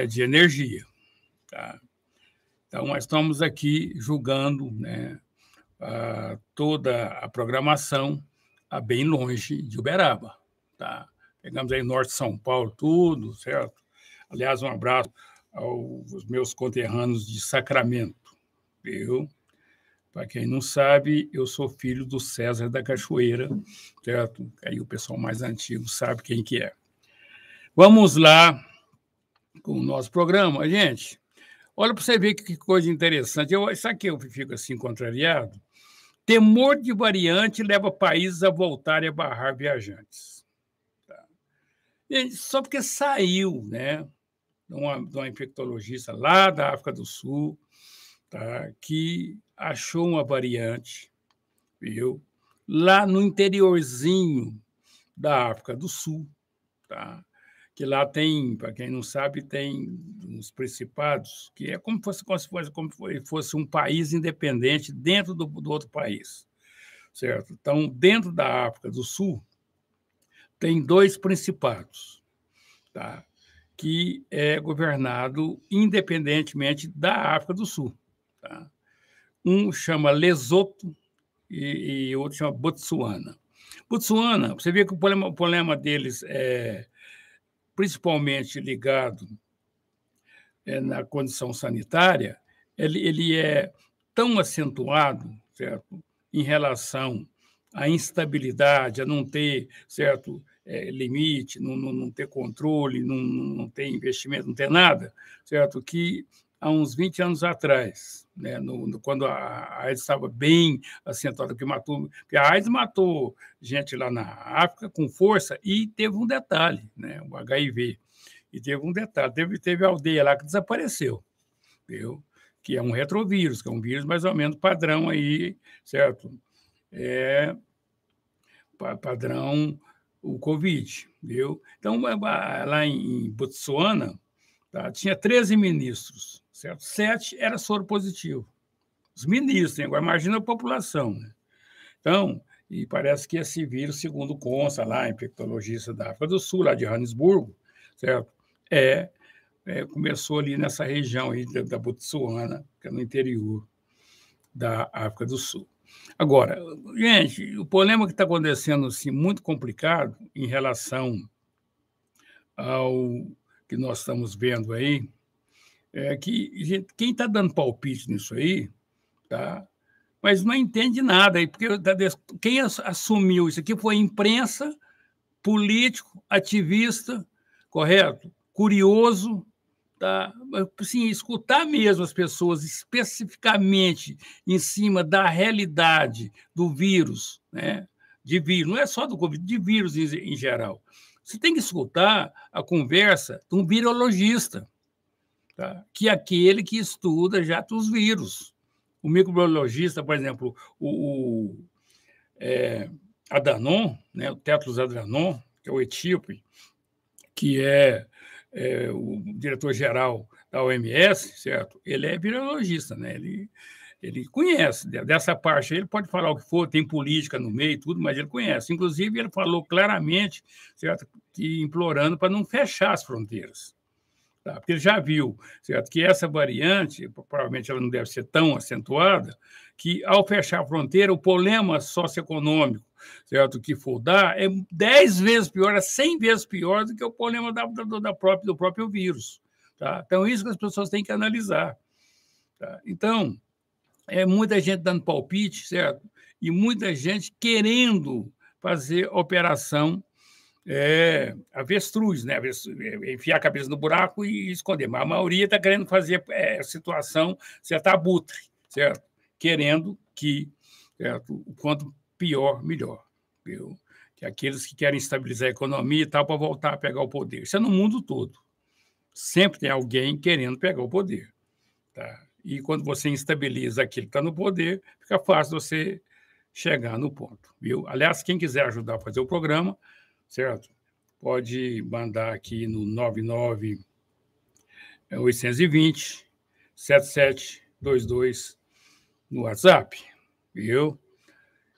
de energia. Tá? Então, nós estamos aqui julgando, né, toda a programação bem longe de Uberaba. Tá? Pegamos aí norte de São Paulo, tudo, certo? Aliás, um abraço aos meus conterrâneos de Sacramento, viu? Para quem não sabe, eu sou filho do César da Cachoeira, certo? Aí o pessoal mais antigo sabe quem que é. Vamos lá com o nosso programa, gente. Olha para você ver que coisa interessante. Sabe que eu fico assim contrariado? Temor de variante leva países a voltarem a barrar viajantes. Tá? Gente, só porque saiu, né, de uma infectologista lá da África do Sul, tá, que achou uma variante, viu? Lá no interiorzinho da África do Sul, tá? Que lá tem, para quem não sabe, tem uns principados, que é como se fosse um país independente dentro do outro país, certo? Então, dentro da África do Sul, tem 2 principados, tá? Que é governado independentemente da África do Sul. Tá? Um chama Lesoto e outro chama Botsuana. Botsuana, você vê que o problema deles é principalmente ligado na condição sanitária, ele é tão acentuado, certo, em relação à instabilidade, a não ter, certo, limite, não ter controle, não ter investimento, não ter nada, certo, que há uns 20 anos atrás, né, quando a AIDS estava bem acentuada, porque a AIDS matou gente lá na África com força e teve um detalhe, né, o HIV. E teve um detalhe, teve aldeia lá que desapareceu, viu? Que é um retrovírus, que é um vírus mais ou menos padrão aí, certo? Padrão o Covid, viu? Então, lá em Botsuana, tá, tinha 13 ministros, certo? 7 era soro positivo. Os ministros, hein? Agora imagina a população, né? Então, e parece que esse vírus, segundo consta lá, infectologista da África do Sul, lá de Joanesburgo, certo? Começou ali nessa região aí da Botsuana, que é no interior da África do Sul. Agora, gente, o problema que está acontecendo assim, muito complicado em relação ao que nós estamos vendo aí, é que gente, quem está dando palpite nisso aí, tá? Mas não entende nada, porque quem assumiu isso aqui foi a imprensa, político, ativista, correto? Curioso, tá? Assim, escutar mesmo as pessoas especificamente em cima da realidade do vírus, né? De vírus, não é só do Covid, de vírus em geral. Você tem que escutar a conversa de um virologista, tá? Que é aquele que estuda já os vírus. O microbiologista, por exemplo, o Adhanom, né? O Tedros Adhanom, que é o etíope, que é o diretor-geral da OMS, certo? Ele é virologista, né? Ele conhece dessa parte. Ele pode falar o que for, tem política no meio e tudo, mas ele conhece. Inclusive, ele falou claramente, certo, que implorando para não fechar as fronteiras. Tá? Porque ele já viu, certo, que essa variante, provavelmente ela não deve ser tão acentuada, que ao fechar a fronteira, o problema socioeconômico, certo, que for dar é 10 vezes pior, é 100 vezes pior do que o problema do próprio vírus. Tá? Então, isso que as pessoas têm que analisar. Tá? Então, muita gente dando palpite, certo? E muita gente querendo fazer operação avestruz, né? Enfiar a cabeça no buraco e esconder. Mas a maioria está querendo fazer situação certo, abutre, certo? Querendo que, certo, o quanto pior, melhor. Viu? Que aqueles que querem estabilizar a economia e tal para voltar a pegar o poder. Isso é no mundo todo. Sempre tem alguém querendo pegar o poder. Tá? E quando você instabiliza aquilo que está no poder, fica fácil você chegar no ponto. Viu? Aliás, quem quiser ajudar a fazer o programa, certo? Pode mandar aqui no 99-820-7722 no WhatsApp, viu?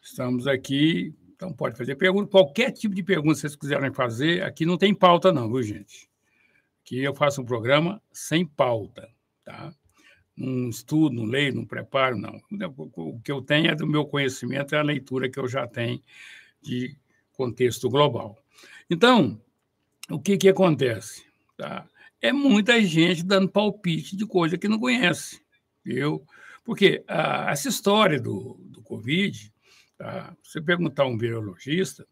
Estamos aqui, então pode fazer pergunta, qualquer tipo de pergunta que vocês quiserem fazer, aqui não tem pauta não, viu, gente? que eu faço um programa sem pauta, tá? Não estudo, não leio, não preparo, não. O que eu tenho é do meu conhecimento, é a leitura que eu já tenho de contexto global. Então, o que acontece? Tá? É muita gente dando palpite de coisa que não conhece. Viu? Porque essa história do Covid, tá? Você perguntar a um virologista,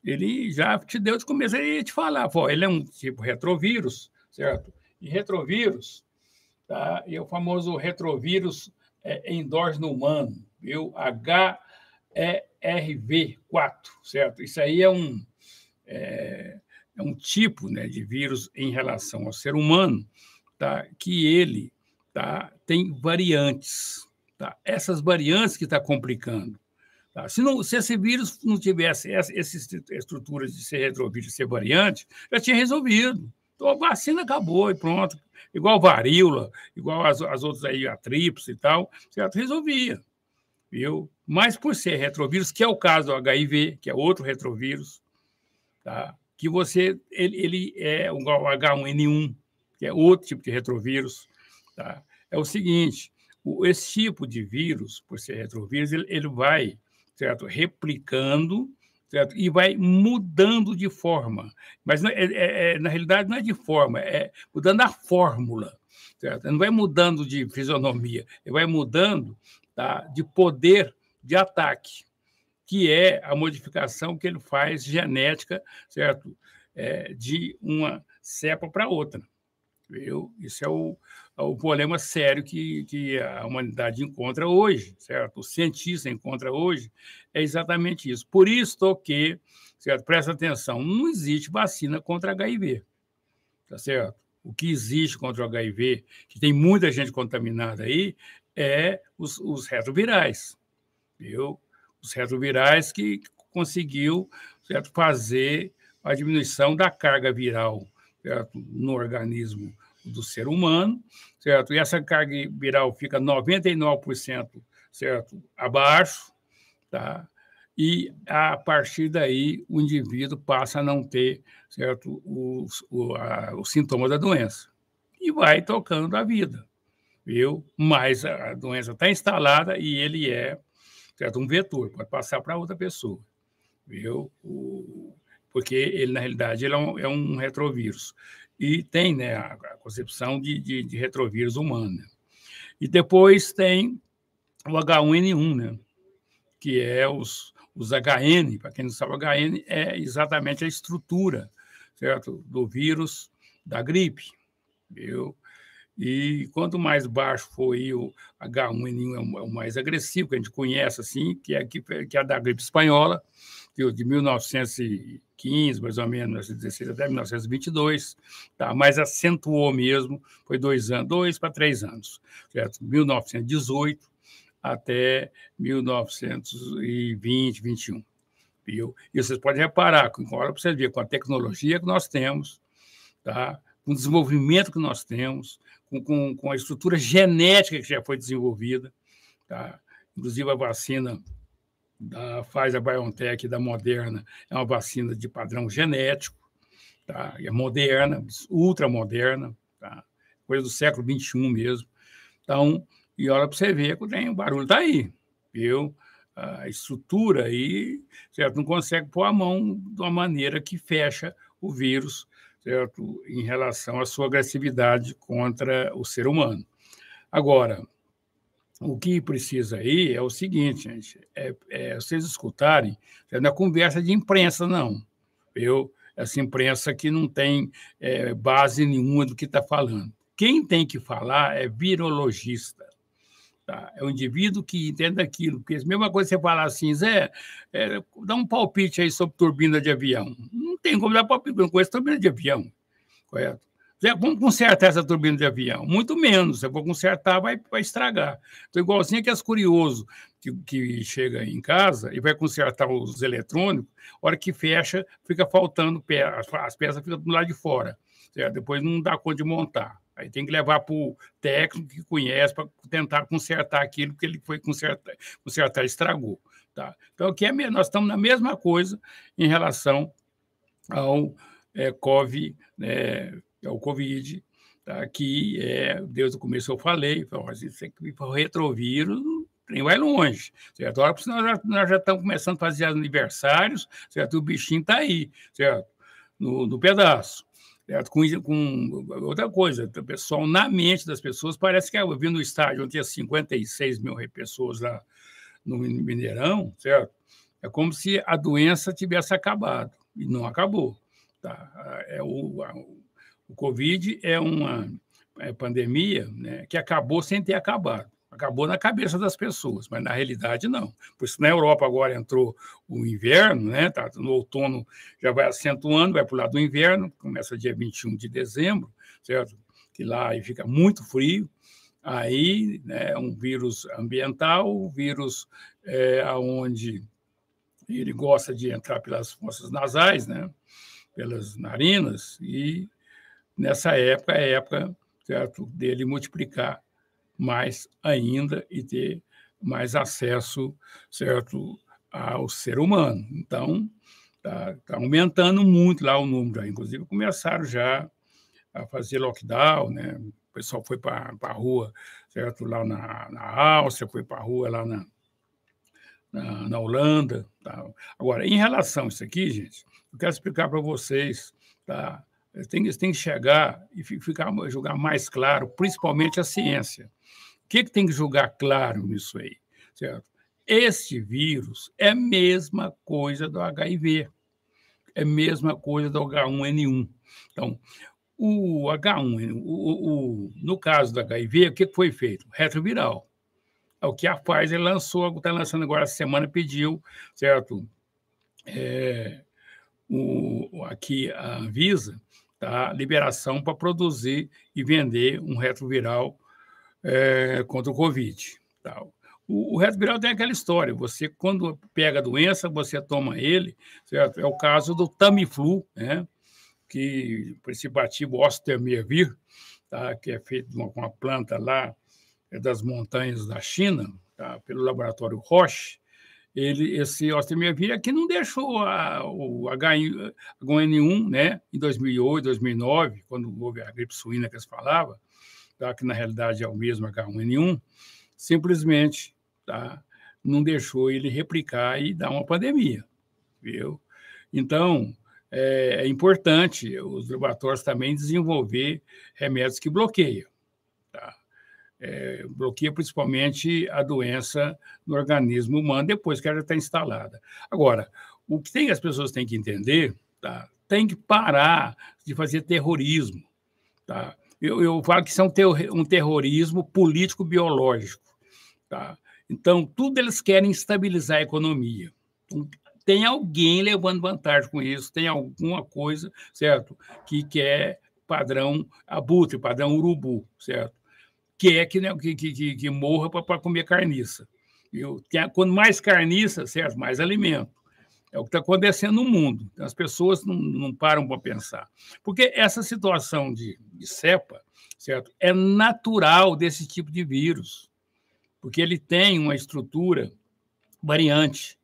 ele já te deu de começo, ele ia te falar, pô, ele é um tipo retrovírus, certo? E retrovírus, tá? E o famoso retrovírus endógeno humano, viu? HERV4, certo? Isso aí é um tipo, né, de vírus em relação ao ser humano, tá? Que ele, tá, tem variantes. Tá? Essas variantes que estão complicando. Tá? Se esse vírus não tivesse essa estrutura de ser retrovírus, de ser variante, já tinha resolvido. Então, a vacina acabou e pronto. Igual varíola, igual as outras aí, a tríplice e tal, certo? Resolvia. Viu? Mas por ser retrovírus, que é o caso do HIV, que é outro retrovírus, tá? Que ele é o H1N1, que é outro tipo de retrovírus. Tá? É o seguinte, esse tipo de vírus, por ser retrovírus, ele vai, certo, replicando, certo, e vai mudando de forma. Mas, na realidade, não é de forma, é mudando a fórmula. Certo? Não vai mudando de fisionomia, ele vai mudando, tá, de poder de ataque, que é a modificação que ele faz genética, certo? De uma cepa para outra. Viu? Isso é o problema sério que a humanidade encontra hoje, certo? O cientista encontra hoje, é exatamente isso. Por isso que, certo? Presta atenção, não existe vacina contra HIV, tá certo? O que existe contra o HIV, que tem muita gente contaminada aí, é os retrovirais, viu? Os retrovirais que conseguiu, certo, fazer a diminuição da carga viral, certo, no organismo do ser humano, certo? E essa carga viral fica 99%, certo, abaixo, tá? E a partir daí o indivíduo passa a não ter, certo, os sintomas da doença e vai tocando a vida, viu? Mas a doença está instalada e ele é, certo, um vetor, pode passar para outra pessoa, viu? Porque ele, na realidade, ele é um retrovírus. E tem, né, a concepção de retrovírus humano. Né? E depois tem o H1N1, né, que é os HN. Para quem não sabe, o HN é exatamente a estrutura, certo, do vírus da gripe, viu? E quanto mais baixo for o H1N1, é o mais agressivo, que a gente conhece, assim, que é a da gripe espanhola, de 1915, mais ou menos, 1916 até 1922, tá? Mas acentuou mesmo, foi 2 para 3 anos, certo? 1918 até 1920, 21. Viu? E vocês podem reparar, agora para vocês verem, com a tecnologia que nós temos, tá? Com o desenvolvimento que nós temos, com a estrutura genética que já foi desenvolvida, tá? Inclusive a vacina da Pfizer-BioNTech e da Moderna é uma vacina de padrão genético, tá? É moderna, ultramoderna, tá? Coisa do século XXI mesmo. Então, e olha para você ver que o barulho está aí, viu? A estrutura aí, certo? Não consegue pôr a mão de uma maneira que fecha o vírus, certo? Em relação à sua agressividade contra o ser humano. Agora, o que precisa aí é o seguinte, gente, vocês escutarem, não é conversa de imprensa, não. Essa imprensa que não tem base nenhuma do que está falando. Quem tem que falar é virologista. Tá? É o indivíduo que entende aquilo. Porque a mesma coisa você falar assim, Zé, dá um palpite aí sobre turbina de avião. Não tem como dar palpite, eu não conheço turbina de avião, correto? Zé, vamos consertar essa turbina de avião? Muito menos. Se eu for consertar, vai estragar. Então, igualzinho que as curioso que chega em casa e vai consertar os eletrônicos, a hora que fecha, fica faltando peças, as peças ficam do lado de fora. Certo? Depois não dá conta de montar. Aí tem que levar para o técnico que conhece para tentar consertar aquilo que ele foi consertar estragou. Tá? Então, aqui nós estamos na mesma coisa em relação ao COVID, que é o Covid, tá? Que desde o começo eu falei, isso aqui, o retrovírus nem vai longe, certo? Agora, nós já estamos começando a fazer aniversários, certo? O bichinho está aí, certo? No pedaço. Certo? Com outra coisa, o pessoal, na mente das pessoas, parece que eu vi no estádio onde tinha 56 mil pessoas lá no Mineirão, certo? É como se a doença tivesse acabado, e não acabou. Tá? O Covid é uma pandemia, né, que acabou sem ter acabado. Acabou na cabeça das pessoas, mas na realidade não. Por isso, na Europa agora entrou o inverno, né? Tá, no outono já vai acentuando, vai para o lado do inverno, começa dia 21 de dezembro, certo? Que lá aí fica muito frio. Aí, né, um vírus ambiental, um vírus onde ele gosta de entrar pelas fossas nasais, né? Pelas narinas, e nessa época é a época, certo, dele multiplicar mais ainda e ter mais acesso, certo, ao ser humano. Então, tá aumentando muito lá o número. Inclusive, começaram já a fazer lockdown, né? O pessoal foi para a rua, certo, lá na Áustria, foi para a rua lá na Holanda. Tá? Agora, em relação a isso aqui, gente, eu quero explicar para vocês, tá? Tem que chegar e julgar mais claro, principalmente a ciência. O que tem que julgar claro nisso aí? Certo? Este vírus é a mesma coisa do HIV, é a mesma coisa do H1N1. Então, o H1, no caso do HIV, o que foi feito? Retroviral. É o que a Pfizer lançou, está lançando agora essa semana, pediu, certo? Aqui a Anvisa, tá? Liberação para produzir e vender um retroviral contra o Covid. Tal. O retroviral tem aquela história, você, quando pega a doença, você toma ele, certo? É o caso do Tamiflu, né? Que o princípio ativo oseltamivir, tá? Que é feito com uma planta lá das montanhas da China, tá? Pelo laboratório Roche. Esse oseltamivir aqui não deixou o H1N1, né? Em 2008, 2009, quando houve a gripe suína que eles falavam, tá? Que na realidade é o mesmo H1N1, simplesmente, tá? Não deixou ele replicar e dar uma pandemia, viu? Então, é importante os laboratórios também desenvolver remédios que bloqueiam, tá? Bloqueia principalmente a doença no organismo humano depois que ela já está instalada. Agora, o que as pessoas têm que entender, tá? Tem que parar de fazer terrorismo, tá? Eu falo que isso é um terrorismo político-biológico. Tá? Então, tudo eles querem estabilizar a economia. Então, tem alguém levando vantagem com isso, tem alguma coisa, certo? Que quer padrão abutre, padrão urubu, certo? Que que morra para comer carniça. Quanto mais carniça, certo? Mais alimento. É o que está acontecendo no mundo. As pessoas não param para pensar. Porque essa situação de cepa, certo? É natural desse tipo de vírus, porque ele tem uma estrutura variante.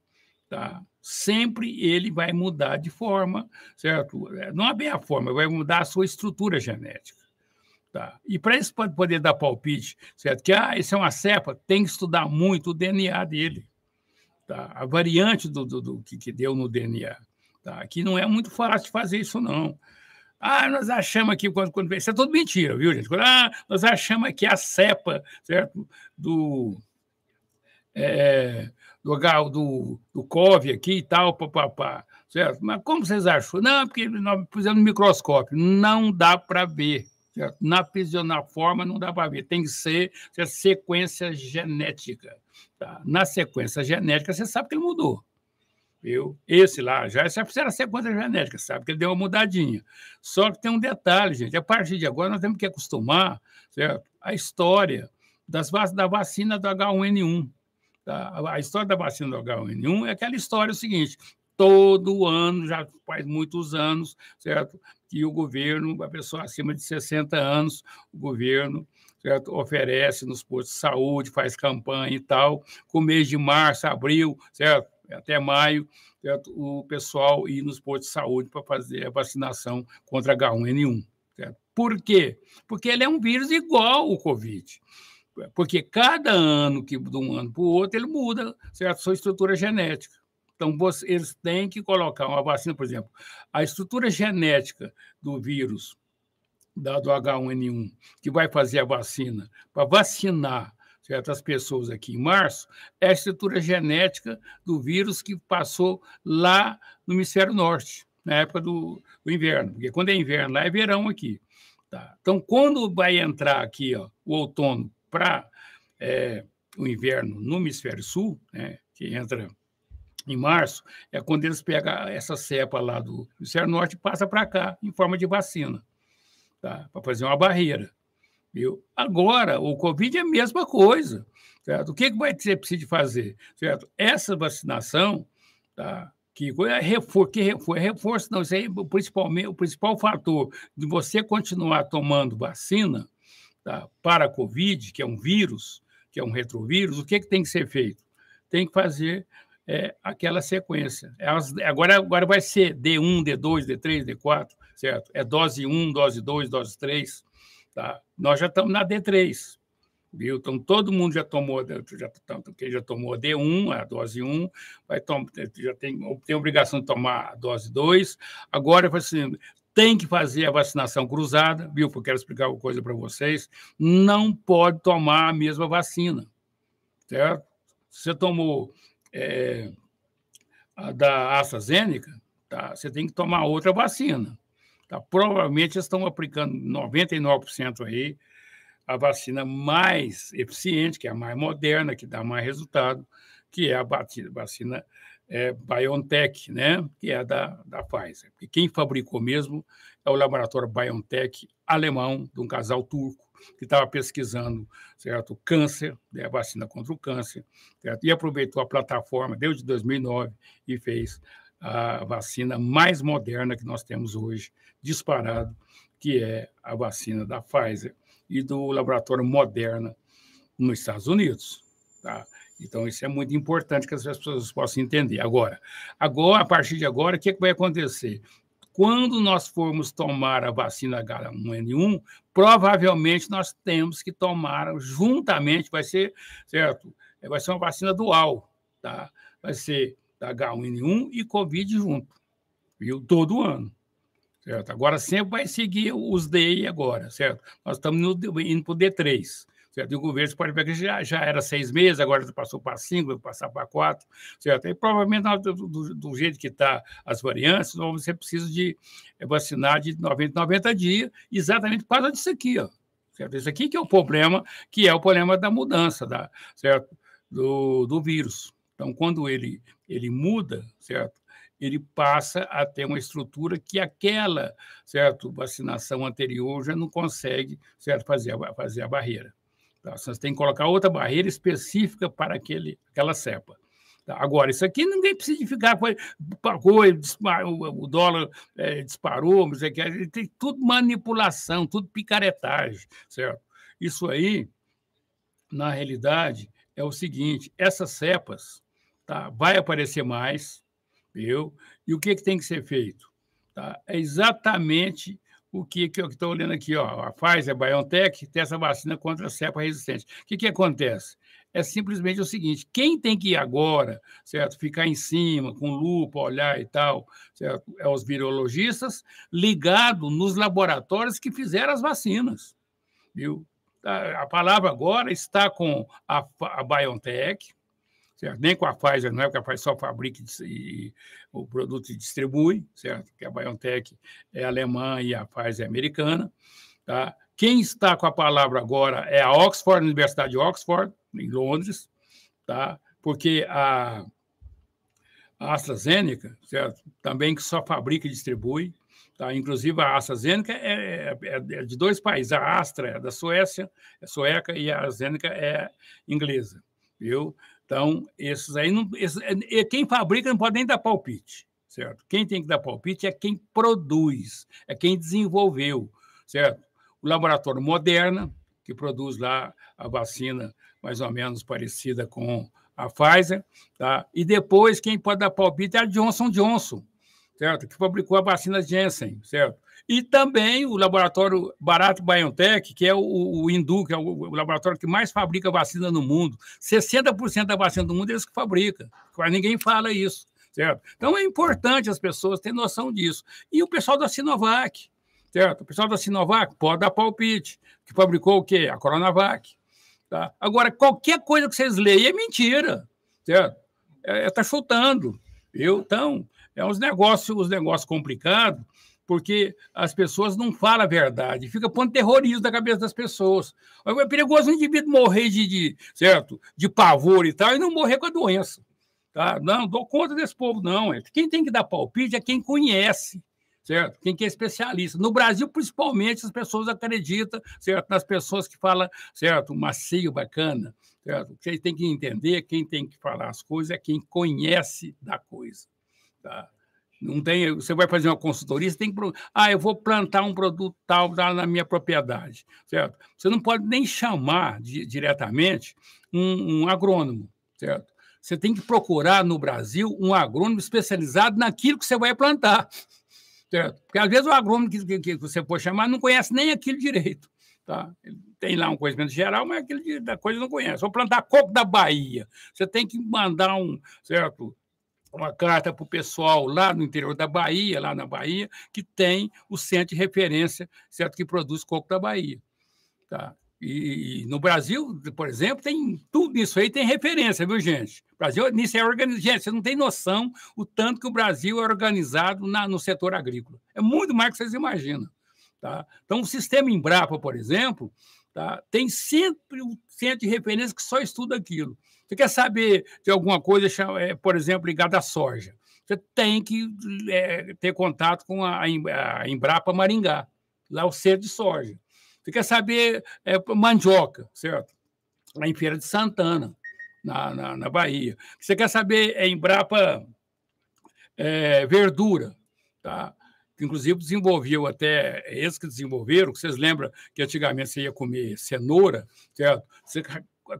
Tá? Sempre ele vai mudar de forma, certo? Não é bem a forma, vai mudar a sua estrutura genética. Tá? E para isso poder dar palpite, certo? Que isso é uma cepa, tem que estudar muito o DNA dele. Tá? A variante do que deu no DNA. Tá? Que não é muito fácil de fazer isso, não. Nós achamos aqui, quando isso é tudo mentira, viu, gente? Nós achamos aqui a cepa, certo? Do COV aqui e tal, papapá, certo? Mas como vocês acham? Não, porque nós pusemos no microscópio. Não dá para ver. Certo? Na forma não dá para ver. Tem que ser sequência genética. Tá? Na sequência genética, você sabe que ele mudou. Viu? Esse lá, já era sequência genética, sabe que ele deu uma mudadinha. Só que tem um detalhe, gente. A partir de agora, nós temos que acostumar, certo? A história da vacina do H1N1. Tá? A história da vacina do H1N1 é aquela história o seguinte: todo ano, já faz muitos anos, certo? Que o governo, a pessoa acima de 60 anos, o governo, certo? Oferece nos postos de saúde, faz campanha e tal, com o mês de março, abril, certo? Até maio, certo? O pessoal ir nos postos de saúde para fazer a vacinação contra H1N1. Certo? Por quê? Porque ele é um vírus igual ao Covid. Porque cada ano, de um ano para o outro, ele muda, certo? Sua estrutura genética. Então, eles têm que colocar uma vacina, por exemplo, a estrutura genética do vírus do H1N1, que vai fazer a vacina, para vacinar certas pessoas aqui em março, é a estrutura genética do vírus que passou lá no hemisfério norte, na época do inverno, porque quando é inverno lá é verão aqui. Tá? Então, quando vai entrar aqui o outono para o inverno no hemisfério sul, né, que entra em março, é quando eles pegam essa cepa lá do hemisfério norte e passam para cá em forma de vacina, tá? Para fazer uma barreira. Viu? Agora, o Covid é a mesma coisa. Certo? O que vai ser preciso fazer? Certo? Essa vacinação, tá? Que é reforço, não, isso aí principalmente o principal fator de você continuar tomando vacina, tá, para a Covid, que é um vírus, que é um retrovírus, o que tem que ser feito? Tem que fazer aquela sequência. Agora vai ser D1, D2, D3, D4, certo? É dose 1, dose 2, dose 3. Tá? Nós já estamos na D3. Viu? Então, todo mundo já tomou, quem já tomou a D1, a dose 1, já tem obrigação de tomar a dose 2. Agora, assim, tem que fazer a vacinação cruzada, viu? Porque eu quero explicar uma coisa para vocês. Não pode tomar a mesma vacina, certo? Se você tomou a da AstraZeneca, tá? Você tem que tomar outra vacina. Tá? Provavelmente eles estão aplicando 99% aí a vacina mais eficiente, que é a mais moderna, que dá mais resultado, que é a vacina BioNTech, né? Que é da Pfizer. E quem fabricou mesmo é o laboratório BioNTech alemão, de um casal turco, que estava pesquisando, certo, câncer, né, a vacina contra o câncer, certo? E aproveitou a plataforma desde 2009 e fez a vacina mais moderna que nós temos hoje, disparado, que é a vacina da Pfizer e do laboratório Moderna nos Estados Unidos. Tá? Então, isso é muito importante que as pessoas possam entender. Agora, a partir de agora, o que vai acontecer? Quando nós formos tomar a vacina H1N1, provavelmente nós temos que tomar juntamente, vai ser, certo? Vai ser uma vacina dual, tá? Vai ser da H1N1 e Covid junto, viu? Todo ano. Certo? Agora sempre vai seguir os DI agora, certo? Nós estamos indo para o D3, certo? E o governo pode ver que já era 6 meses, agora passou para 5, vai passar para 4, certo? E provavelmente, do jeito que estão as variantes, nós vamos ser preciso de vacinar de 90 dias, exatamente por causa disso aqui, ó, certo? Isso aqui que é o problema, da mudança, certo? Do vírus. Então, quando ele muda, certo? Ele passa a ter uma estrutura que aquela, certo, vacinação anterior já não consegue, certo, fazer a barreira. Tá? Você tem que colocar outra barreira específica para aquela cepa. Tá? Agora, isso aqui ninguém precisa ficar pagou, o dólar disparou, não sei o que, tem tudo manipulação, tudo picaretagem, certo? Isso aí, na realidade, é o seguinte, essas cepas, tá, vai aparecer mais, viu? E o que tem que ser feito? Tá? É exatamente o que eu estou olhando aqui. Ó, a Pfizer, a BioNTech, tem essa vacina contra a cepa resistente. O que acontece? É simplesmente o seguinte, quem tem que ir agora, certo, ficar em cima, com lupa, olhar e tal, certo, é os virologistas ligados nos laboratórios que fizeram as vacinas, viu? A palavra agora está com a BioNTech, certo? Nem com a Pfizer, não é porque a Pfizer só fabrica e o produto e distribui, certo? Porque a BioNTech é alemã e a Pfizer é americana. Tá? Quem está com a palavra agora é a Oxford, a Universidade de Oxford, em Londres, tá? Porque a AstraZeneca, certo? Também que só fabrica e distribui. Tá? Inclusive, a AstraZeneca é de 2 países. A Astra é da Suécia, é sueca, e a AstraZeneca é inglesa, viu? Então, esses aí, quem fabrica não pode nem dar palpite, certo? Quem tem que dar palpite é quem produz, é quem desenvolveu, certo? O laboratório Moderna, que produz lá a vacina mais ou menos parecida com a Pfizer, tá? E depois quem pode dar palpite é a Johnson & Johnson, certo? Que fabricou a vacina Janssen, certo? E também o laboratório Bharat BioNTech, que é o Hindu, que é o laboratório que mais fabrica vacina no mundo. 60% da vacina do mundo é eles que fabricam. Mas ninguém fala isso, certo? Então, é importante as pessoas terem noção disso. E o pessoal da Sinovac, certo? O pessoal da Sinovac pode dar palpite, que fabricou o quê? A Coronavac. Tá? Agora, qualquer coisa que vocês leem é mentira, certo? Está chutando. Então, uns negócios complicados, porque as pessoas não falam a verdade, fica pondo terrorismo na cabeça das pessoas. É perigoso o indivíduo morrer certo? De pavor e tal, e não morrer com a doença. Tá? Não dou conta desse povo, não. Quem tem que dar palpite é quem conhece, certo? Quem que é especialista. No Brasil, principalmente, as pessoas acreditam, certo? Nas pessoas que falam, certo? Macio, bacana, certo? Quem tem que entender, quem tem que falar as coisas é quem conhece da coisa, tá? Não tem, você vai fazer uma consultoria, você tem que... eu vou plantar um produto tal lá na minha propriedade, certo? Você não pode nem chamar diretamente um agrônomo, certo? Você tem que procurar no Brasil um agrônomo especializado naquilo que você vai plantar, certo? Porque às vezes o agrônomo que você for chamar não conhece nem aquilo direito, tá? Ele tem lá um conhecimento geral, mas aquilo da coisa não conhece. Vou plantar coco da Bahia, você tem que mandar certo? Uma carta para o pessoal lá no interior da Bahia, lá na Bahia, que tem o centro de referência, certo? Que produz coco da Bahia. Tá? E no Brasil, por exemplo, tem tudo isso aí, tem referência, viu, gente? O Brasil nisso é organizado. Gente, você não tem noção o tanto que o Brasil é organizado no setor agrícola. É muito mais do que vocês imaginam. Tá? Então, o sistema Embrapa, por exemplo, tá? Tem sempre um centro de referência que só estuda aquilo. Você quer saber de alguma coisa, por exemplo, ligada à soja? Você tem que ter contato com a Embrapa Maringá, lá é o centro de soja. Você quer saber mandioca, certo? Lá em Feira de Santana, na Bahia. Você quer saber Embrapa Verdura, tá? Inclusive desenvolveu até, eles que desenvolveram, que vocês lembram que antigamente você ia comer cenoura, certo? Você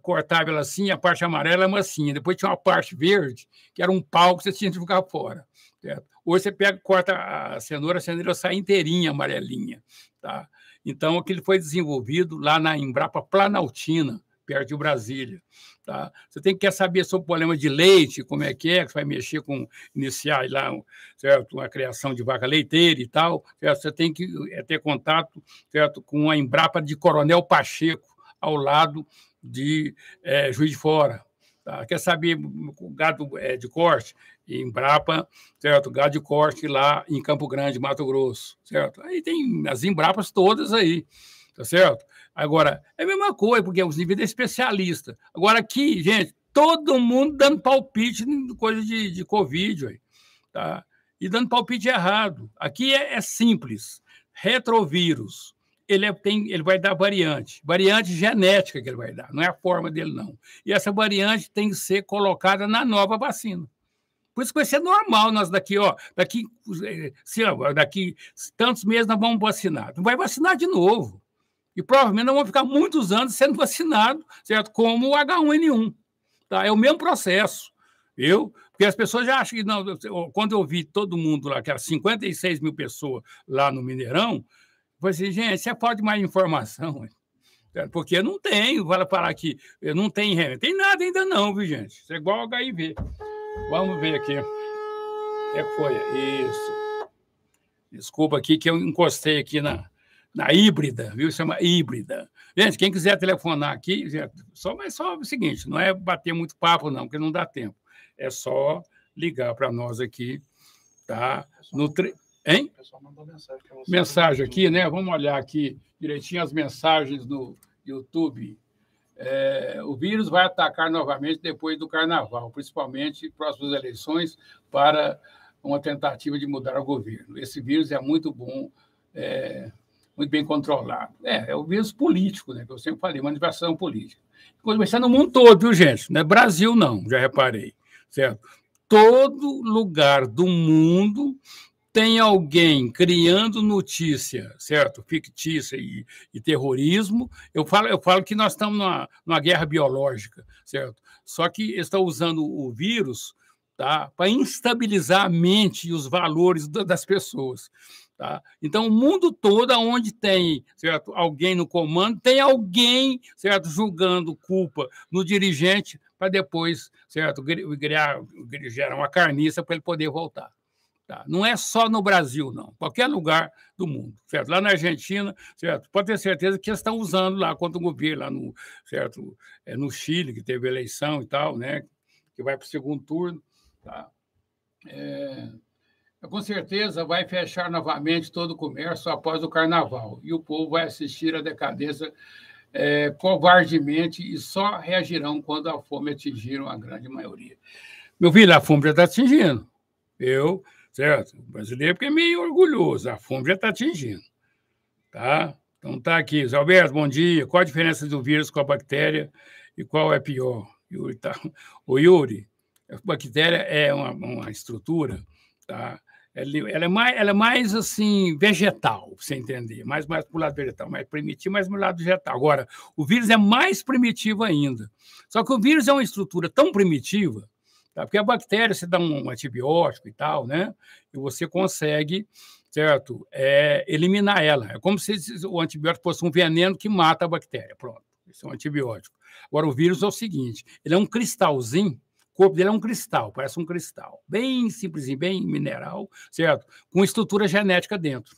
cortava ela assim, a parte amarela é massinha, depois tinha uma parte verde, que era um pau que você tinha que ficar fora, certo? Hoje você corta a cenoura sai inteirinha, amarelinha, tá? Então, aquilo foi desenvolvido lá na Embrapa Planaltina, perto de Brasília. Tá? Você quer saber sobre o problema de leite, como é que você vai mexer com, iniciar lá, certo? Uma criação de vaca leiteira e tal, certo? Você tem que ter contato, certo? Com a Embrapa de Coronel Pacheco, ao lado de Juiz de Fora. Tá? Quer saber o gado de corte? Embrapa, certo? Gado de corte lá em Campo Grande, Mato Grosso, certo? Aí tem as Embrapas todas aí, tá certo? Agora, é a mesma coisa, porque os níveis é especialista. Agora, aqui, gente, todo mundo dando palpite em coisa de Covid, aí, tá? E dando palpite errado. Aqui é simples. Retrovírus, ele vai dar variante genética que ele vai dar, não é a forma dele, não. E essa variante tem que ser colocada na nova vacina. Por isso que vai ser normal nós daqui tantos meses nós vamos vacinar. Não vai vacinar de novo. E provavelmente nós vamos ficar muitos anos sendo vacinados, certo? Como o H1N1. Tá? É o mesmo processo. Porque as pessoas já acham que não. Quando eu vi todo mundo lá, que era 56 mil pessoas lá no Mineirão, eu falei assim, gente, você pode mais informação, porque não tem, vai falar que não tem remédio. Tem nada ainda não, viu, gente? Isso é igual ao HIV. Vamos ver aqui. Que foi? Isso. Desculpa aqui que eu encostei aqui na híbrida, viu? Chama híbrida. Gente, quem quiser telefonar aqui, mas só o seguinte, não é bater muito papo, não, porque não dá tempo. É só ligar para nós aqui, tá? Hein? O pessoal mandou mensagem aqui, né? Vamos olhar aqui direitinho as mensagens no YouTube. O vírus vai atacar novamente depois do Carnaval, principalmente próximas eleições, para uma tentativa de mudar o governo. Esse vírus é muito bom, muito bem controlado. É o vírus político, né, que eu sempre falei, manifestação política. Vai ser no mundo todo, viu, gente? Não é Brasil, não, já reparei, certo? Todo lugar do mundo tem alguém criando notícia, certo? Fictícia e terrorismo. Eu falo que nós estamos numa guerra biológica, certo? Só que eles estão usando o vírus, tá, para instabilizar a mente e os valores das pessoas. Tá? Então, o mundo todo, onde tem, certo, alguém no comando, tem alguém, certo, julgando culpa no dirigente para depois, certo, gerar uma carniça para ele poder voltar. Tá? Não é só no Brasil, não. Qualquer lugar do mundo, certo? Lá na Argentina, certo? Pode ter certeza que eles estão usando lá contra o governo, lá no, certo? No Chile, que teve eleição e tal, né? Que vai para o segundo turno. Tá? Com certeza vai fechar novamente todo o comércio após o carnaval e o povo vai assistir à decadência covardemente e só reagirão quando a fome atingir a grande maioria. Meu filho, a fome já está atingindo. Certo? O brasileiro porque é meio orgulhoso, a fome já está atingindo. Tá? Então tá aqui. Zé Alberto, bom dia. Qual a diferença do vírus com a bactéria e qual é pior? Yuri, tá? O Yuri, a bactéria é uma estrutura, tá? Ela é mais assim, vegetal, para você entender, mais para o lado vegetal, mais primitivo, mais para o lado vegetal. Agora, o vírus é mais primitivo ainda. Só que o vírus é uma estrutura tão primitiva, tá? Porque a bactéria, você dá um antibiótico e tal, né? E você consegue, certo? Eliminar ela. É como se o antibiótico fosse um veneno que mata a bactéria. Pronto, esse é um antibiótico. Agora, o vírus é o seguinte: ele é um cristalzinho. O corpo dele é um cristal, parece um cristal, bem simplesinho, bem mineral, certo? Com estrutura genética dentro.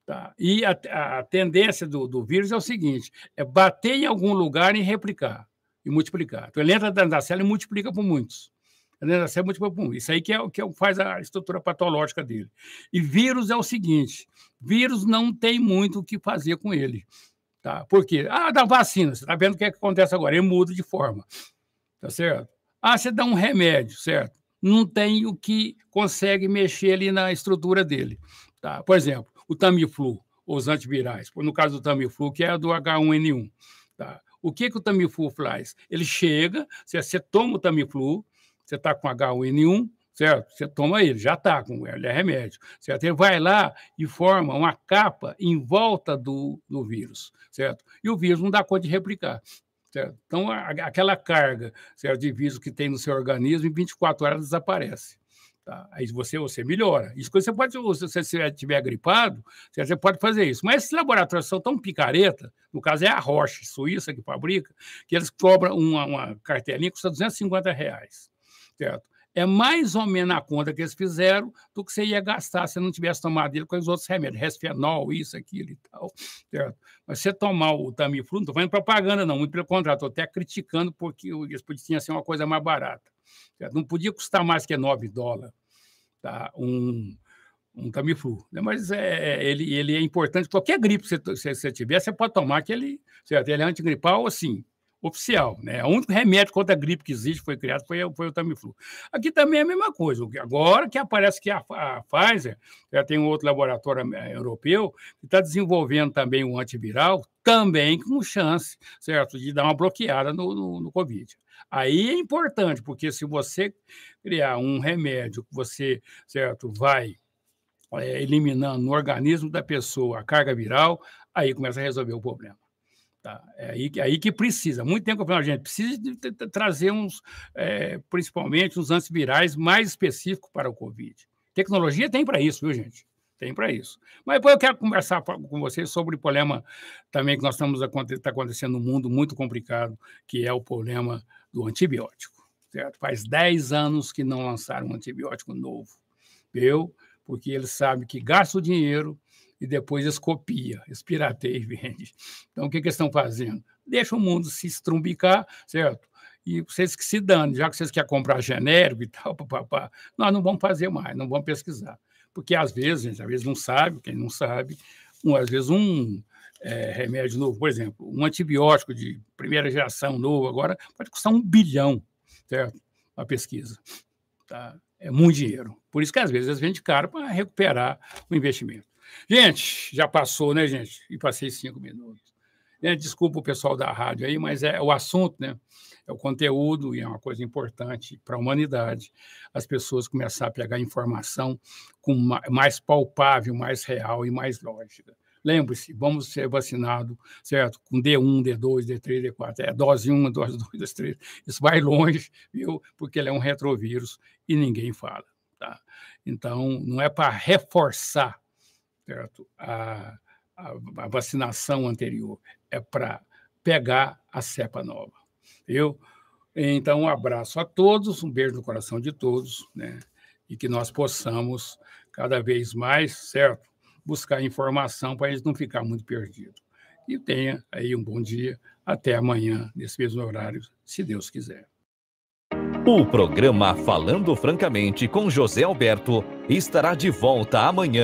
Tá? E a tendência do vírus é o seguinte: é bater em algum lugar e replicar, e multiplicar. Então, ele entra dentro da célula e multiplica por muitos. Dentro da célula multiplica por muitos. Isso aí que faz a estrutura patológica dele. E vírus é o seguinte: vírus não tem muito o que fazer com ele. Tá? Por quê? Da vacina, você está vendo o que acontece agora, ele muda de forma. Tá certo? Você dá um remédio, certo? Não tem o que consegue mexer ali na estrutura dele. Tá? Por exemplo, o Tamiflu, os antivirais, no caso do Tamiflu, que é do H1N1. Tá? O que o Tamiflu faz? Ele chega, você toma o Tamiflu, você está com H1N1, certo? Você toma ele, já está com ele, é remédio. Certo? Ele vai lá e forma uma capa em volta do vírus, certo? E o vírus não dá conta de replicar. Certo? Então, aquela carga, certo, de vírus que tem no seu organismo, em 24 horas desaparece. Tá? Aí você melhora. Isso você pode, se você estiver gripado, você pode fazer isso. Mas esses laboratórios são tão picareta, no caso é a Roche, Suíça, que fabrica, que eles cobram uma cartelinha que custa R$250. Certo? É mais ou menos a conta que eles fizeram do que você ia gastar se não tivesse tomado ele com os outros remédios, resfenol, isso, aquilo e tal. Certo? Mas você tomar o Tamiflu, não estou fazendo propaganda, não, muito pelo contrário, estou até criticando porque eles podiam ser uma coisa mais barata. Certo? Não podia custar mais que $9, tá? Um Tamiflu. Né? Mas ele é importante. Qualquer gripe que você tiver, você pode tomar, que ele é antigripal, assim, oficial, né? O único remédio contra a gripe que existe, foi criado, foi o Tamiflu. Aqui também é a mesma coisa. Agora que aparece que a Pfizer, já tem um outro laboratório europeu, que está desenvolvendo também um antiviral, também com chance, certo, de dar uma bloqueada no Covid. Aí é importante, porque se você criar um remédio que você, certo, vai eliminando no organismo da pessoa a carga viral, aí começa a resolver o problema. Tá? Aí que precisa. Muito tempo que eu falo, gente, precisa de trazer principalmente uns antivirais mais específicos para o Covid. Tecnologia tem para isso, viu, gente? Tem para isso. Mas depois eu quero conversar com vocês sobre o problema também que nós está acontecendo no mundo muito complicado, que é o problema do antibiótico. Certo? Faz 10 anos que não lançaram um antibiótico novo. Viu? Porque eles sabem que gasta o dinheiro e depois eles copiam, eles pirateiam e vendem. Então, o que eles estão fazendo? Deixa o mundo se estrumbicar, certo? E vocês que se danem, já que vocês querem comprar genérico e tal, nós não vamos fazer mais, não vamos pesquisar. Porque, às vezes, gente, não sabe, quem não sabe, às vezes remédio novo, por exemplo, um antibiótico de primeira geração novo agora pode custar 1 bilhão, certo? A pesquisa. Tá? É muito dinheiro. Por isso que, às vezes, eles vendem caro para recuperar o investimento. Gente, já passou, né, gente? E passei 5 minutos. Desculpa o pessoal da rádio aí, mas é o assunto, né? É o conteúdo e é uma coisa importante para a humanidade. As pessoas começarem a pegar informação com mais palpável, mais real e mais lógica. Lembre-se, vamos ser vacinados, certo? Com D1, D2, D3, D4. Dose 1, dose 2, dose 3. Isso vai longe, viu? Porque ele é um retrovírus e ninguém fala. Tá? Então, não é para reforçar certo? A vacinação anterior é para pegar a cepa nova. Então, um abraço a todos, um beijo no coração de todos, né? E que nós possamos, cada vez mais, certo? Buscar informação para eles não ficar muito perdidos. E tenha aí um bom dia. Até amanhã, nesse mesmo horário, se Deus quiser. O programa Falando Francamente com José Alberto estará de volta amanhã.